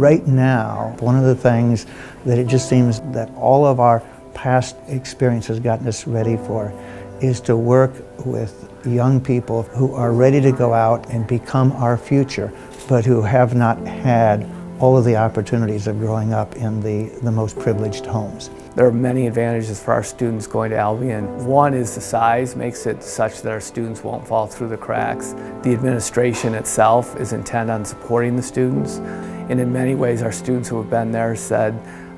Right now, one of the things that it just seems that all of our past experience has gotten us ready for is to work with young people who are ready to go out and become our future, but who have not had all of the opportunities of growing up in the most privileged homes. There are many advantages for our students going to Albion. One is the size makes it such that our students won't fall through the cracks. The administration itself is intent on supporting the students, and in many ways our students who have been there said,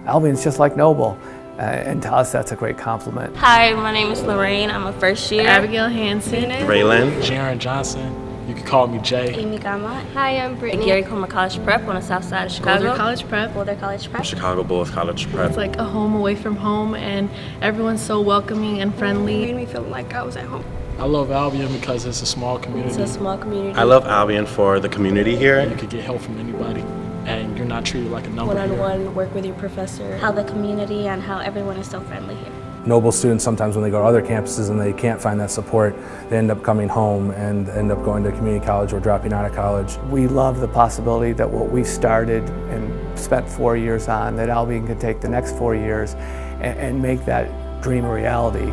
Albion's just like Noble. And to us, that's a great compliment. Hi, my name is Lorraine. I'm a first year. Abigail Hansen. Raylan. Jaron Johnson. You can call me Jay. Amy Gamont. Hi, I'm Brittany. Gary Coleman College Prep on the south side of Chicago. Boulder College Prep. Boulder College Prep. Chicago Bulls College Prep. It's like a home away from home, and everyone's so welcoming and friendly. It made me feel like I was at home. I love Albion because it's a small community. It's a small community. I love Albion for the community here. You could get help from anybody, and you're not treated like a number. One-on-one, work with your professor. How the community and how everyone is so friendly here. Noble students, sometimes when they go to other campuses and they can't find that support, they end up coming home and end up going to community college or dropping out of college. We love the possibility that what we started and spent 4 years on, that Albion can take the next 4 years and make that dream a reality.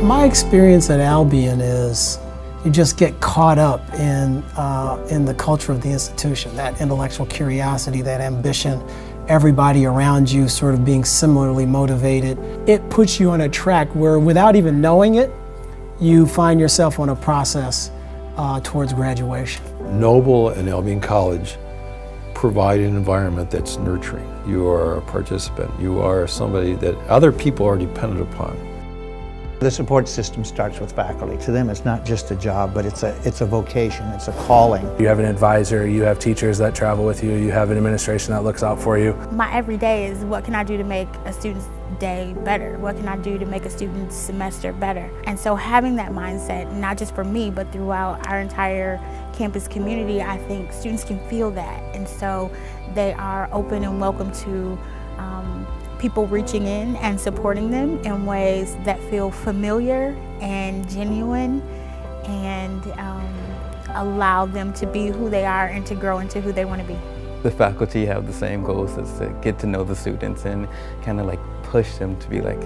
My experience at Albion is you just get caught up in the culture of the institution, that intellectual curiosity, that ambition, everybody around you sort of being similarly motivated. It puts you on a track where, without even knowing it, you find yourself on a process towards graduation. Noble and Albion College provide an environment that's nurturing. You are a participant. You are somebody that other people are dependent upon. The support system starts with faculty. To them, it's not just a job, but it's a vocation, it's a calling. You have an advisor, you have teachers that travel with you, you have an administration that looks out for you. My everyday is what can I do to make a student's day better? What can I do to make a student's semester better? And so having that mindset, not just for me, but throughout our entire campus community, I think students can feel that. And so they are open and welcome to people reaching in and supporting them in ways that feel familiar and genuine and allow them to be who they are and to grow into who they want to be. The faculty have the same goals as to get to know the students and kind of like push them to be like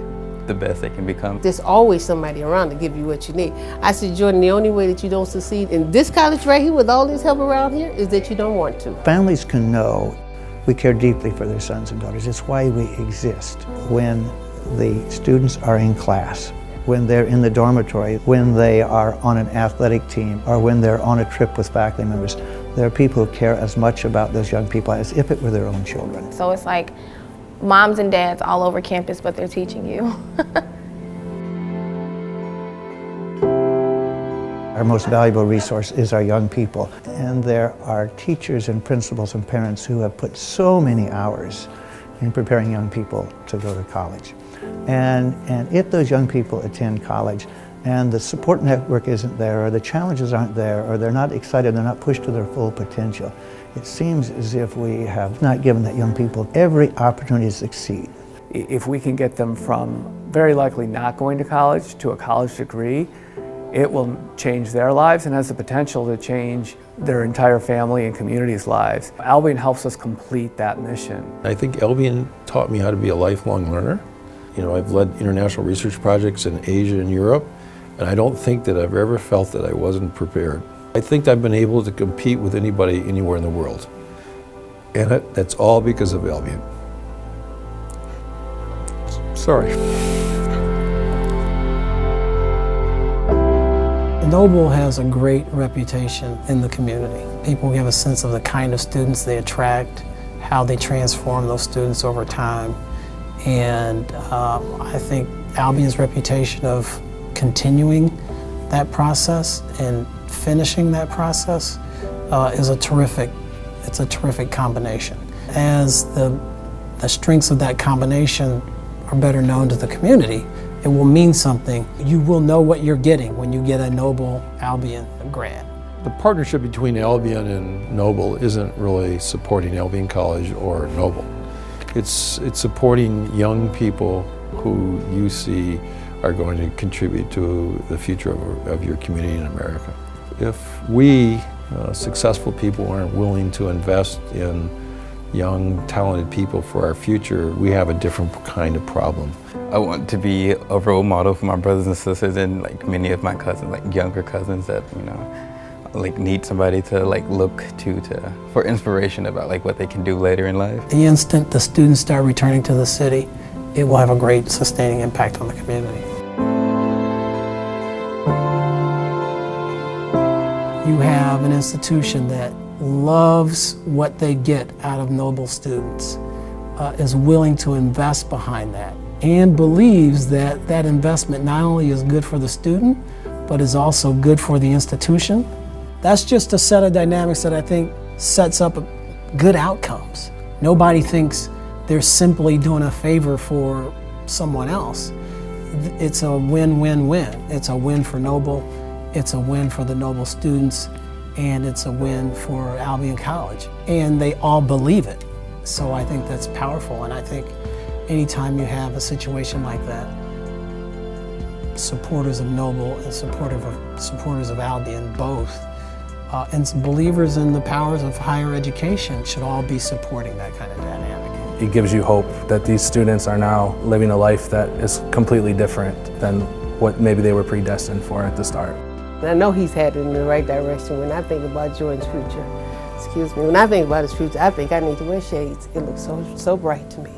the best they can become. There's always somebody around to give you what you need. I said, Jordan, the only way that you don't succeed in this college right here with all this help around here is that you don't want to. Families can know we care deeply for their sons and daughters. It's why we exist. When the students are in class, when they're in the dormitory, when they are on an athletic team, or when they're on a trip with faculty members, there are people who care as much about those young people as if it were their own children. So it's like moms and dads all over campus, but they're teaching you. Our most valuable resource is our young people. And there are teachers and principals and parents who have put so many hours in preparing young people to go to college. And if those young people attend college and the support network isn't there, or the challenges aren't there, or they're not excited, they're not pushed to their full potential, it seems as if we have not given that young people every opportunity to succeed. If we can get them from very likely not going to college to a college degree, it will change their lives and has the potential to change their entire family and community's lives. Albion helps us complete that mission. I think Albion taught me how to be a lifelong learner. You know, I've led international research projects in Asia and Europe, and I don't think that I've ever felt that I wasn't prepared. I think I've been able to compete with anybody anywhere in the world. And that's all because of Albion. Sorry. Noble has a great reputation in the community. People give a sense of the kind of students they attract, how they transform those students over time. And I think Albion's reputation of continuing that process and finishing that process is a terrific combination. As the strengths of that combination are better known to the community, it will mean something. You will know what you're getting when you get a Noble Albion grad. The partnership between Albion and Noble isn't really supporting Albion College or Noble. It's supporting young people who you see are going to contribute to the future of your community in America. If we, successful people, aren't willing to invest in young, talented people for our future, we have a different kind of problem. I want to be a role model for my brothers and sisters and like many of my cousins, like younger cousins that, you know, like need somebody to like look to for inspiration about like what they can do later in life. The instant the students start returning to the city, it will have a great sustaining impact on the community. You have an institution that loves what they get out of Noble students, is willing to invest behind that, and believes that that investment not only is good for the student, but is also good for the institution. That's just a set of dynamics that I think sets up good outcomes. Nobody thinks they're simply doing a favor for someone else. It's a win-win-win. It's a win for Noble, it's a win for the Noble students, and it's a win for Albion College. And they all believe it. So I think that's powerful, and I think anytime you have a situation like that, supporters of Noble and supporters of Albion both, and some believers in the powers of higher education should all be supporting that kind of dynamic. It gives you hope that these students are now living a life that is completely different than what maybe they were predestined for at the start. I know he's headed in the right direction. When I think about Jordan's future, when I think about his future, I think I need to wear shades. It looks so bright to me.